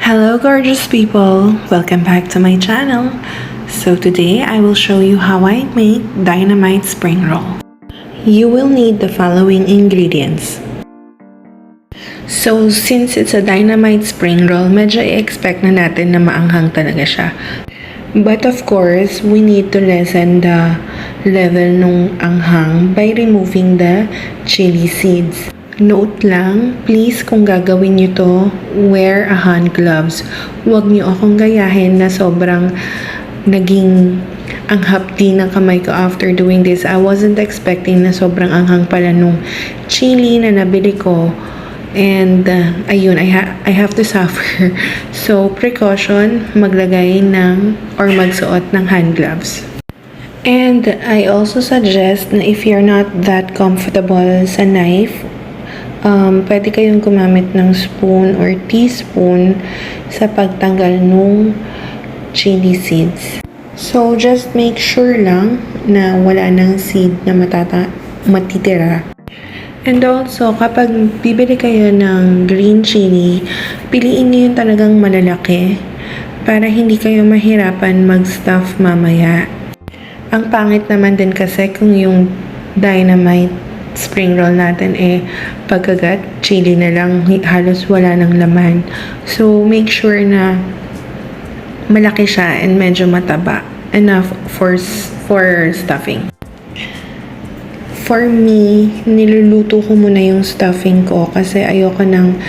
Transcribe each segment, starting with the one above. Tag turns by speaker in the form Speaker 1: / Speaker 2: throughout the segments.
Speaker 1: Hello gorgeous people! Welcome back to my channel. So today I will show you how I make Dynamite Spring Roll. You will need the following ingredients. So since it's a Dynamite Spring Roll, medyo i-expect na natin na maanghang talaga siya. But of course, we need to lessen the level nung anghang by removing the chili seeds. Note lang, please kung gagawin nyo to, wear a hand gloves. Huwag nyo akong gayahin na sobrang naging ang hapdi ng kamay ko after doing this. I wasn't expecting na sobrang anghang pala nung chili na nabili ko. And ayun, I have to suffer. So, precaution, maglagay ng or magsuot ng hand gloves. And I also suggest na if you're not that comfortable sa knife, pwede kayong gumamit ng spoon or teaspoon sa pagtanggal nung chili seeds. So, just make sure lang na wala nang seed na matitira. And also, kapag bibili kayo ng green chili, piliin niyo yung talagang malalaki para hindi kayo mahirapan mag-stuff mamaya. Ang pangit naman din kasi kung yung Dynamite Spring Roll natin pagkagat, chili na lang, halos wala ng laman. So, make sure na malaki siya and medyo mataba. Enough for stuffing. For me, niluluto ko muna yung stuffing ko kasi ayoko nang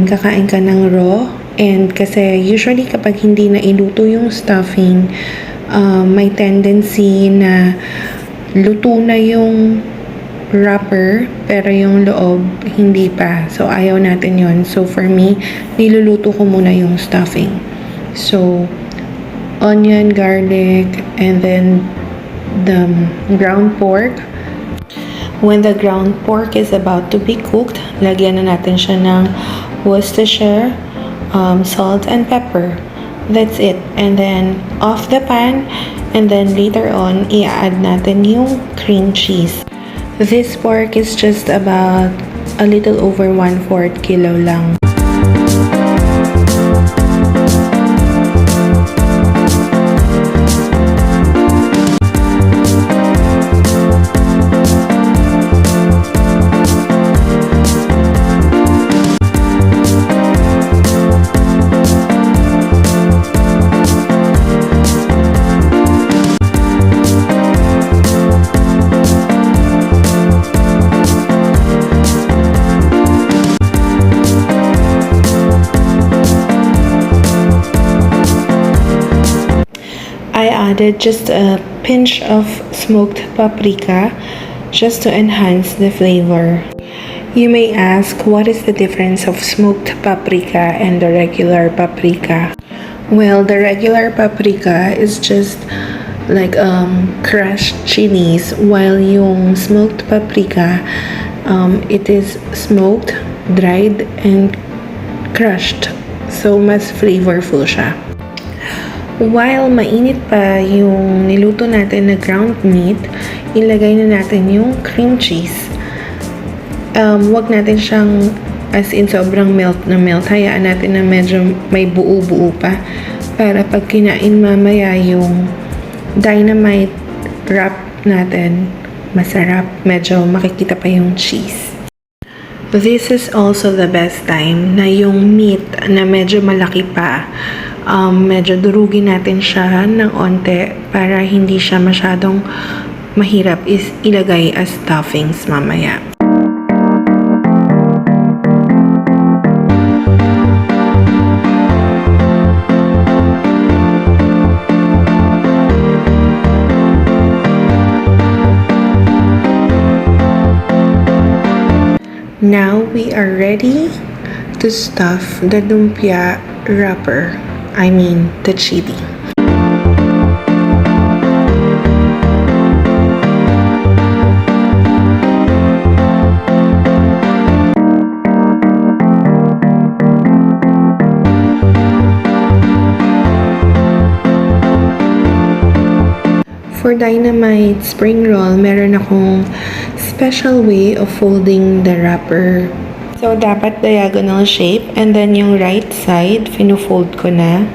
Speaker 1: kakain ka ng raw. And kasi usually kapag hindi na iluto yung stuffing, may tendency na luto na yung wrapper pero yung loob hindi pa. So ayaw natin yon. So for me, niluluto ko muna yung stuffing. So onion, garlic, and then the ground pork. When the ground pork is about to be cooked, lagyan na natin siya ng Worcestershire, salt, and pepper. That's it. And then, off the pan, and then later on, i-add natin yung cream cheese. This pork is just about a little over 1/4 kilo lang. I added just a pinch of smoked paprika just to enhance the flavor. You may ask, what is the difference of smoked paprika and the regular paprika? Well, the regular paprika is just like crushed chilies, while yung smoked paprika, it is smoked, dried, and crushed. So, mas flavorful siya. While mainit pa yung niluto natin na ground meat, ilagay na natin yung cream cheese. Wag natin siyang as in sobrang melt na melt. Hayaan natin na medyo may buo-buo pa para pag kinain mamaya yung dynamite wrap natin, masarap. Medyo makikita pa yung cheese. This is also the best time na yung meat na medyo malaki pa, medyo durugin natin siya ng onte para hindi siya masyadong mahirap ilagay as stuffings mamaya. Now we are ready to stuff the lumpia wrapper. I mean the chili. For Dynamite Spring Roll, meron akong special way of folding the wrapper. So, dapat diagonal shape. And then, yung right side, finu-fold ko na.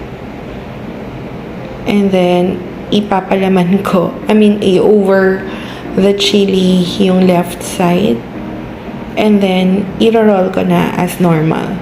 Speaker 1: And then, ipapalaman ko. I-over the chili yung left side. And then, iro-roll ko na as normal.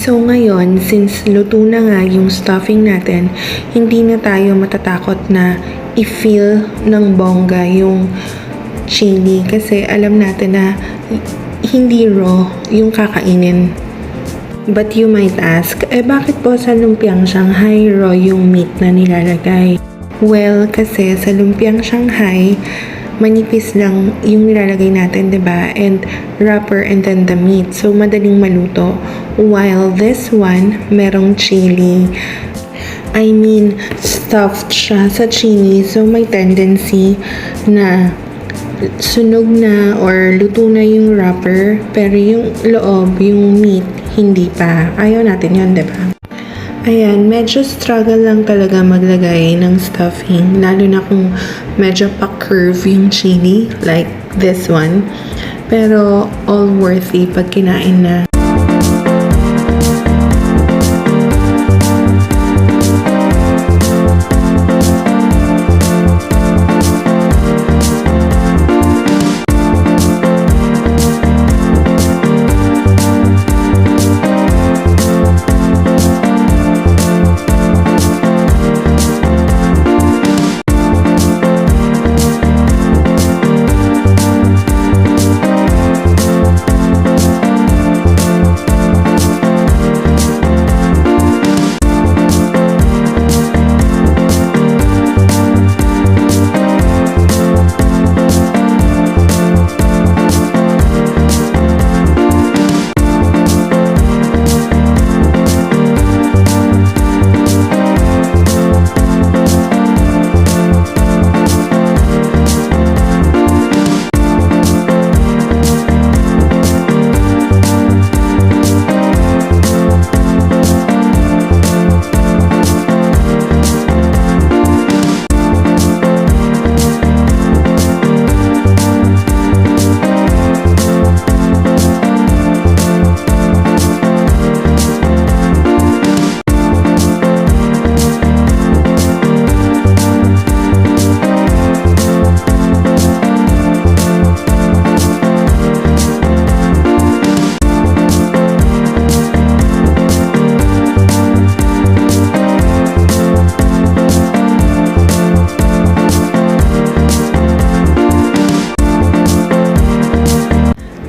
Speaker 1: So ngayon, since luto na nga yung stuffing natin, hindi na tayo matatakot na i-feel ng bongga yung chili kasi alam natin na hindi raw yung kakainin. But you might ask, bakit po sa lumpiang Shanghai raw yung meat na nilalagay? Well, kasi sa lumpiang Shanghai, manipis lang yung nilalagay natin, 'di ba? And wrapper and then the meat. So madaling maluto. While this one, merong chili. Stuffed siya sa chili. So may tendency na sunog na or luto na yung wrapper, pero yung loob, yung meat, hindi pa. Ayaw natin 'yon, 'di ba? Ayan, medyo struggle lang talaga maglagay ng stuffing, lalo na kung medyo pa-curve yung chili, like this one. Pero all worthy pag kinain na.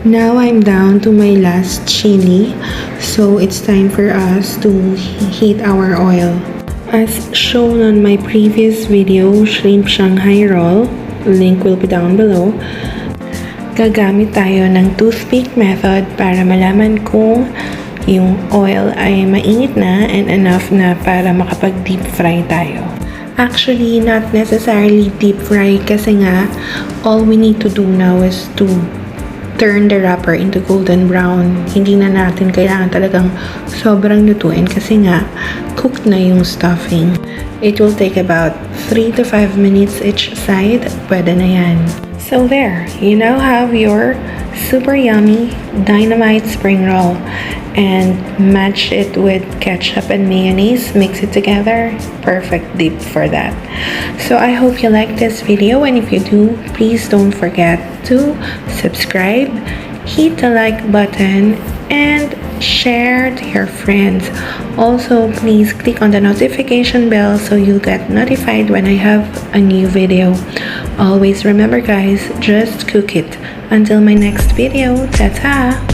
Speaker 1: Now I'm down to my last chili, so it's time for us to heat our oil. As shown on my previous video, shrimp Shanghai roll, link will be down below. Gagamit tayo ng toothpick method para malaman kung yung oil ay mainit na and enough na para makapag deep fry tayo. Actually, not necessarily deep fry kasi nga all we need to do now is to turn the wrapper into golden brown. Hindi na natin kailangan talagang sobrang lutuin kasi nga cooked na yung stuffing. It will take about 3 to 5 minutes each side. Pwede na yan. So there, you now have your super yummy Dynamite Spring Roll, and match it with ketchup and mayonnaise. Mix it together. Perfect dip for that. So I hope you like this video, and if you do, please don't forget to subscribe, hit the like button, and share to your friends. Also, please click on the notification bell so you'll get notified when I have a new video. Always remember guys, just cook it. Until my next video, ta-ta!